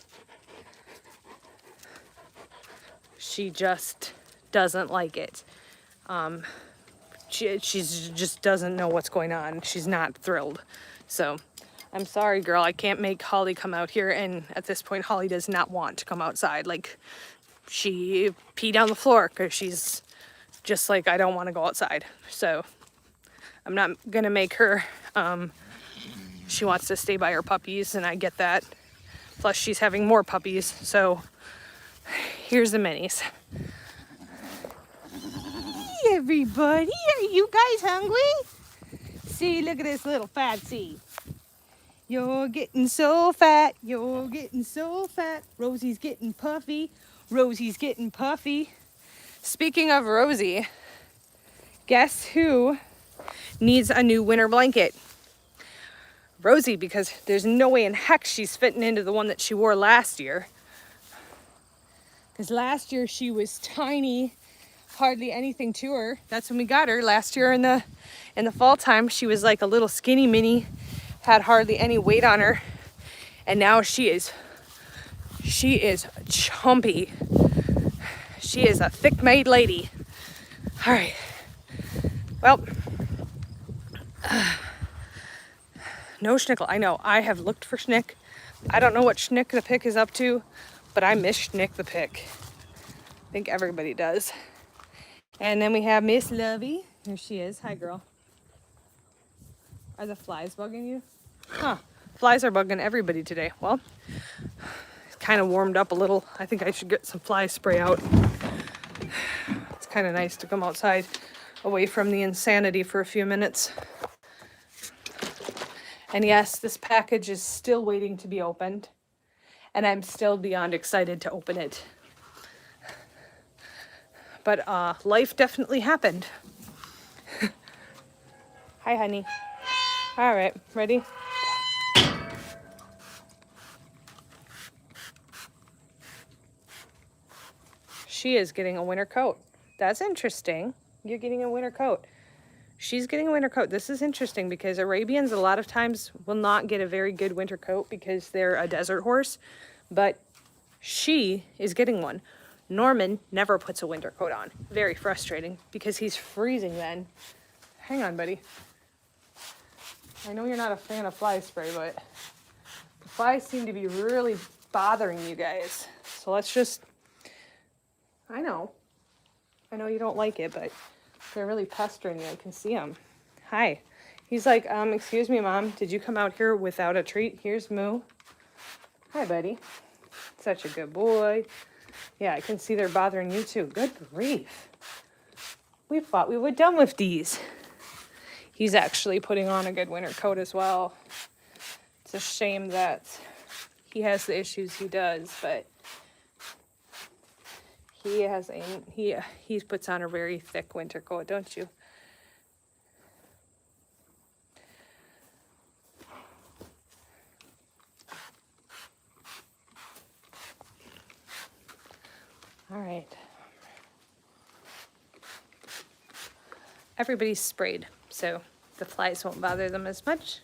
A: She just doesn't like it. She's just doesn't know what's going on. She's not thrilled. So I'm sorry, girl. I can't make Holly come out here. And at this point, Holly does not want to come outside. Like, she peed on the floor because she's just like, I don't want to go outside. So I'm not going to make her. She wants to stay by her puppies, and I get that. Plus, she's having more puppies. So here's the minis. Everybody, are you guys hungry? See, look at this little fatsy. You're getting so fat, you're getting so fat. Rosie's getting puffy, Rosie's getting puffy. Speaking of Rosie, guess who needs a new winter blanket? Rosie, because there's no way in heck she's fitting into the one that she wore last year. Because last year she was tiny, hardly anything to her. That's when we got her last year in the fall time. She was like a little skinny mini, had hardly any weight on her, and now she is chumpy. She is a thick-made lady. All right. Well, no Schnickel. I know. I have looked for Schnick. I don't know what Schnick the Pick is up to, but I miss Schnick the Pick. I think everybody does. And then we have Miss Lovey. Here she is. Hi, girl. Are the flies bugging you? Huh. Flies are bugging everybody today. Well, it's kind of warmed up a little. I think I should get some fly spray out. It's kind of nice to come outside away from the insanity for a few minutes. And yes, this package is still waiting to be opened. And I'm still beyond excited to open it. But life definitely happened. Hi, honey. All right, ready? She is getting a winter coat. That's interesting. You're getting a winter coat. She's getting a winter coat. This is interesting because Arabians a lot of times will not get a very good winter coat because they're a desert horse, but she is getting one. Norman never puts a winter coat on. Very frustrating because he's freezing then. Hang on, buddy. I know you're not a fan of fly spray, but the flies seem to be really bothering you guys. So let's just, I know you don't like it, but they're really pestering you. I can see them. Hi. He's like, excuse me, Mom. Did you come out here without a treat? Here's Moo. Hi, buddy. Such a good boy. Yeah, I can see they're bothering you too. Good grief. We thought we were done with these. He's actually putting on a good winter coat as well. It's a shame that he has the issues he does, but he puts on a very thick winter coat, don't you? All right. everybody's sprayed, so the flies won't bother them as much.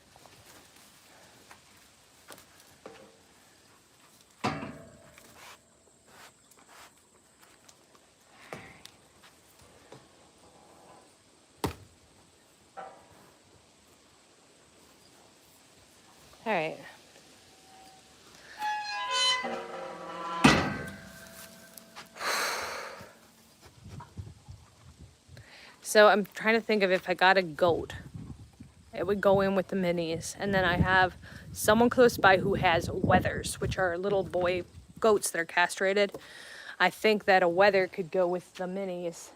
A: All right. So I'm trying to think of if I got a goat, it would go in with the minis. And then I have someone close by who has wethers, which are little boy goats that are castrated. I think that a wether could go with the minis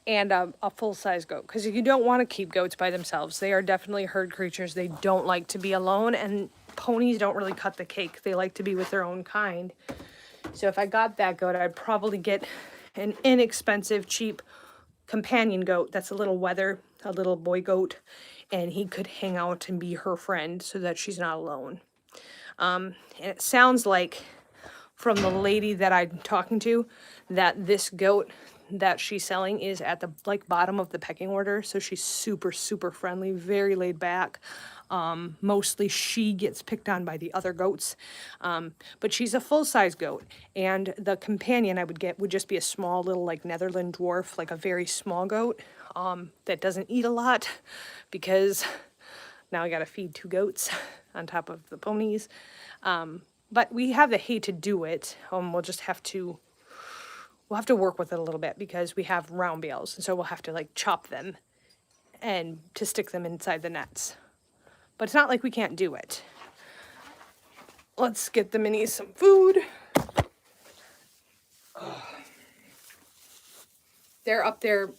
A: and a full-size goat, because you don't want to keep goats by themselves. They are definitely herd creatures. They don't like to be alone, and ponies don't really cut the cake. They like to be with their own kind. So if I got that goat, I'd probably get an inexpensive, cheap companion goat that's a little wether, a little boy goat, and he could hang out and be her friend so that she's not alone. And it sounds like from the lady that I'm talking to that this goat that she's selling is at the bottom of the pecking order, so she's super friendly, very laid back. Mostly she gets picked on by the other goats, but she's a full-size goat, and the companion I would get would just be a small little Netherland dwarf, like a very small goat that doesn't eat a lot, because now I gotta feed 2 goats on top of the ponies. But we have the hay to do it. We'll have to work with it a little bit, because we have round bales, and so we'll have to chop them and to stick them inside the nets. But it's not like we can't do it. Let's get the minis some food. They're up there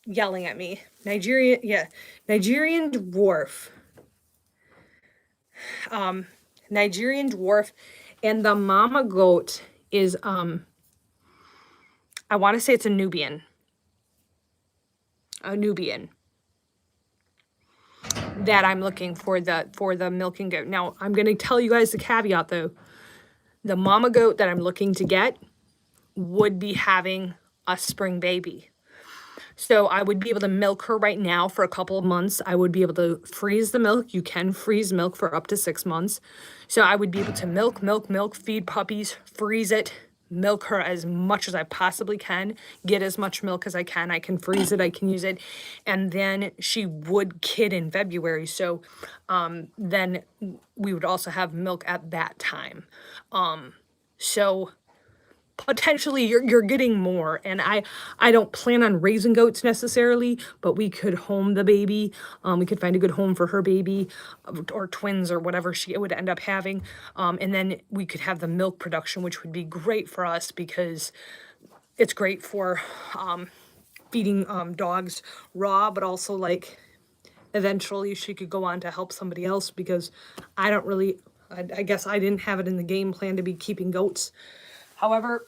A: yelling at me. Nigerian dwarf. Nigerian dwarf, and the mama goat is I want to say it's a Nubian that I'm looking for the milking goat. Now I'm going to tell you guys the caveat though. The mama goat that I'm looking to get would be having a spring baby. So I would be able to milk her right now for a couple of months. I would be able to freeze the milk. You can freeze milk for up to 6 months. So I would be able to milk, feed puppies, freeze it, milk her as much as I possibly can, get as much milk as I can. I can freeze it, I can use it. And then she would kid in February. So then we would also have milk at that time. So potentially you're getting more, and I don't plan on raising goats necessarily, but we could home the baby. We could find a good home for her baby, or twins, or whatever she would end up having, and then we could have the milk production, which would be great for us, because it's great for feeding dogs raw, but also eventually she could go on to help somebody else, because I guess I didn't have it in the game plan to be keeping goats. However,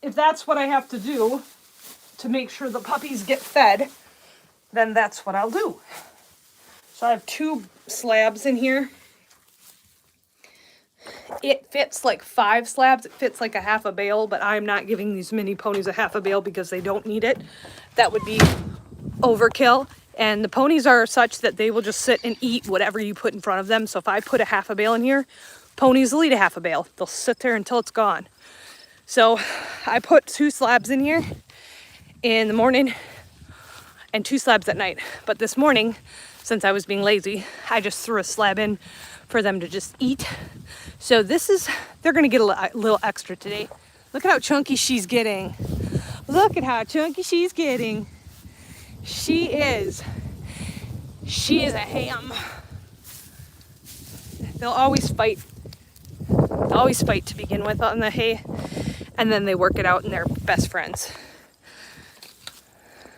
A: if that's what I have to do to make sure the puppies get fed, then that's what I'll do. So I have 2 slabs in here. It fits 5 slabs. It fits a half a bale, but I'm not giving these mini ponies a half a bale because they don't need it. That would be overkill. And the ponies are such that they will just sit and eat whatever you put in front of them. So if I put a half a bale in here, ponies will eat a half a bale. They'll sit there until it's gone. So I put 2 slabs in here in the morning and 2 slabs at night. But this morning, since I was being lazy, I just threw a slab in for them to just eat. So they're gonna get a little extra today. Look at how chunky she's getting. Look at how chunky she's getting. She is a ham. They'll always fight to begin with on the hay, and then they work it out and they're best friends.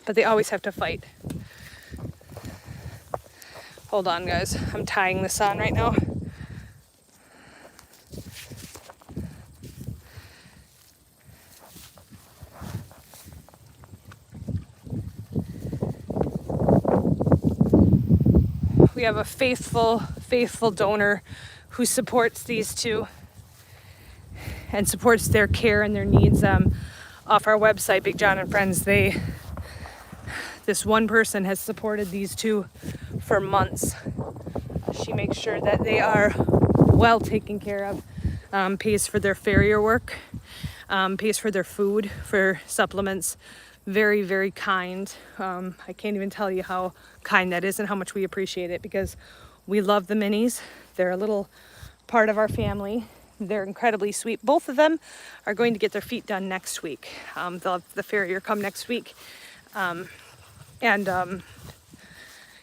A: But they always have to fight. Hold on, guys. I'm tying this on right now. We have a faithful donor who supports these 2. and supports their care and their needs off our website, Big John and Friends. This one person has supported these two for months. She makes sure that they are well taken care of, pays for their farrier work, pays for their food, for supplements. Very, very kind. I can't even tell you how kind that is and how much we appreciate it, because we love the minis. They're a little part of our family. They're incredibly sweet. Both of them are going to get their feet done next week. They'll have the farrier come next week.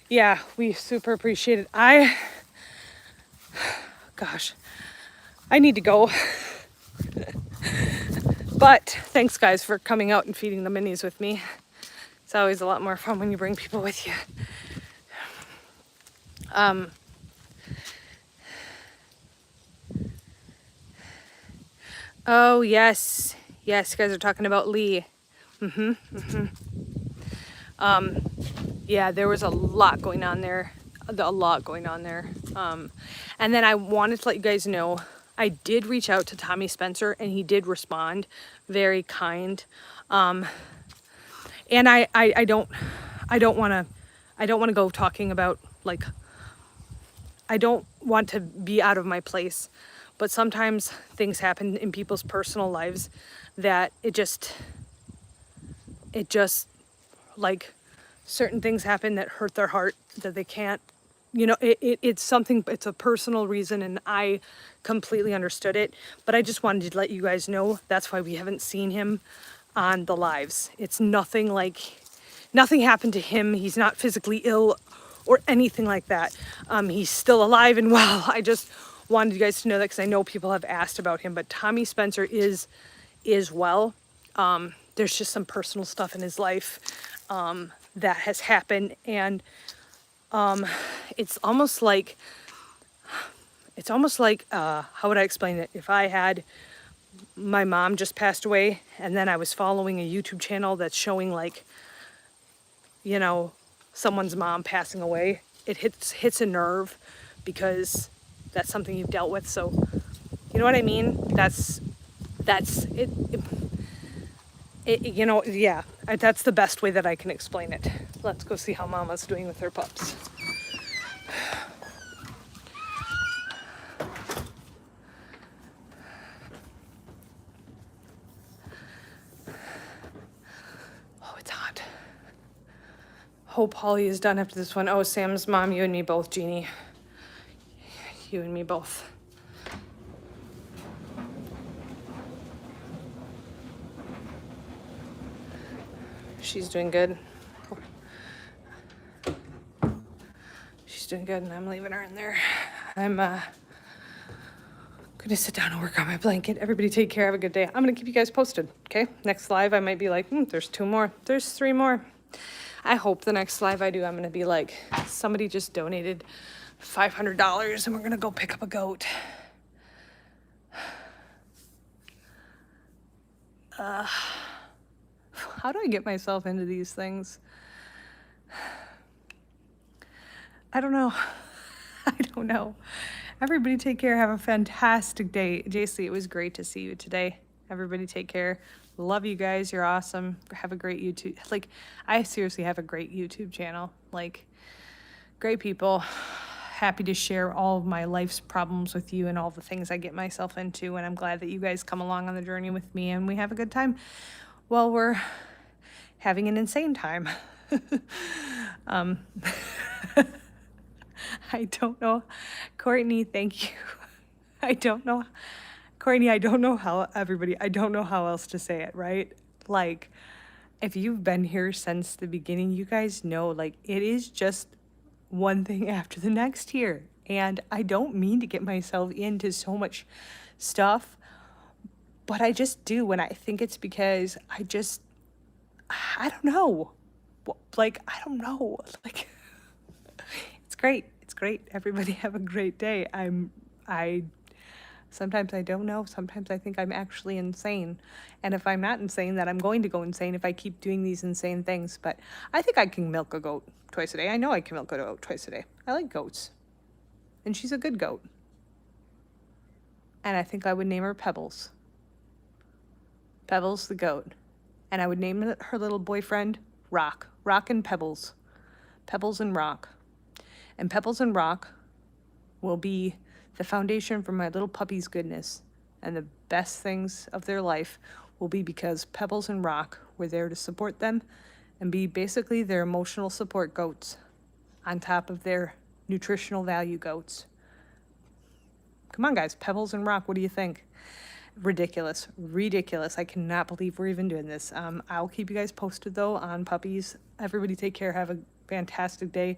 A: Yeah, we super appreciate it. Gosh, I need to go. But thanks, guys, for coming out and feeding the minis with me. It's always a lot more fun when you bring people with you. Oh, yes. Yes, you guys are talking about Lee. Yeah, there was a lot going on there. And then I wanted to let you guys know, I did reach out to Tommy Spencer and he did respond. Very kind. And I don't want to go talking about, like, I don't want to be out of my place, but sometimes things happen in people's personal lives that it just like, certain things happen that hurt their heart, that they can't, it's something, it's a personal reason, and I completely understood it. But I just wanted to let you guys know that's why we haven't seen him on the lives. It's nothing happened to him. He's not physically ill or anything like that. He's still alive and well. I just wanted you guys to know that, because I know people have asked about him, but Tommy Spencer is well. There's just some personal stuff in his life that has happened, and it's almost like how would I explain it? If I had, my mom just passed away, and then I was following a YouTube channel that's showing, like, someone's mom passing away, it hits a nerve, because that's something you've dealt with. So you know what I mean? That's it. Yeah, that's the best way that I can explain it. Let's go see how Mama's doing with her pups. Oh, it's hot. Hope Holly is done after this one. Oh, Sam's mom, you and me both, Jeannie. You and me both. She's doing good. She's doing good, and I'm leaving her in there. I'm gonna sit down and work on my blanket. Everybody take care. Have a good day. I'm gonna keep you guys posted, okay? Next live, I might be like, there's 2 more. There's 3 more. I hope the next live I do, I'm gonna be like, somebody just donated $500 and we're gonna go pick up a goat. How do I get myself into these things? I don't know. I don't know. Everybody take care. Have a fantastic day. JC, it was great to see you today. Everybody take care. Love you guys. You're awesome. Have a great YouTube. Like, I seriously have a great YouTube channel. Like, great people. Happy to share all of my life's problems with you and all the things I get myself into. And I'm glad that you guys come along on the journey with me and we have a good time while we're having an insane time. I don't know. Courtney, thank you. I don't know. Courtney, I don't know how I don't know how else to say it, right? Like, if you've been here since the beginning, you guys know, like, it is just one thing after the next here. And I don't mean to get myself into so much stuff, but I just do. And I think it's because I don't know. Like, I don't know. Like, it's great. It's great. Everybody have a great day. Sometimes I don't know. Sometimes I think I'm actually insane. And if I'm not insane, then I'm going to go insane if I keep doing these insane things. But I think I can milk a goat twice a day. I know I can milk a goat twice a day. I like goats. And she's a good goat. And I think I would name her Pebbles. Pebbles the goat. And I would name her little boyfriend Rock. Rock and Pebbles. Pebbles and Rock. And Pebbles and Rock will be the foundation for my little puppy's goodness. And the best things of their life will be because Pebbles and Rock were there to support them and be basically their emotional support goats on top of their nutritional value goats. Come on, guys. Pebbles and Rock, what do you think? Ridiculous. Ridiculous. I cannot believe we're even doing this. I'll keep you guys posted, though, on puppies. Everybody take care. Have a fantastic day.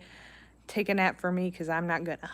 A: Take a nap for me because I'm not gonna.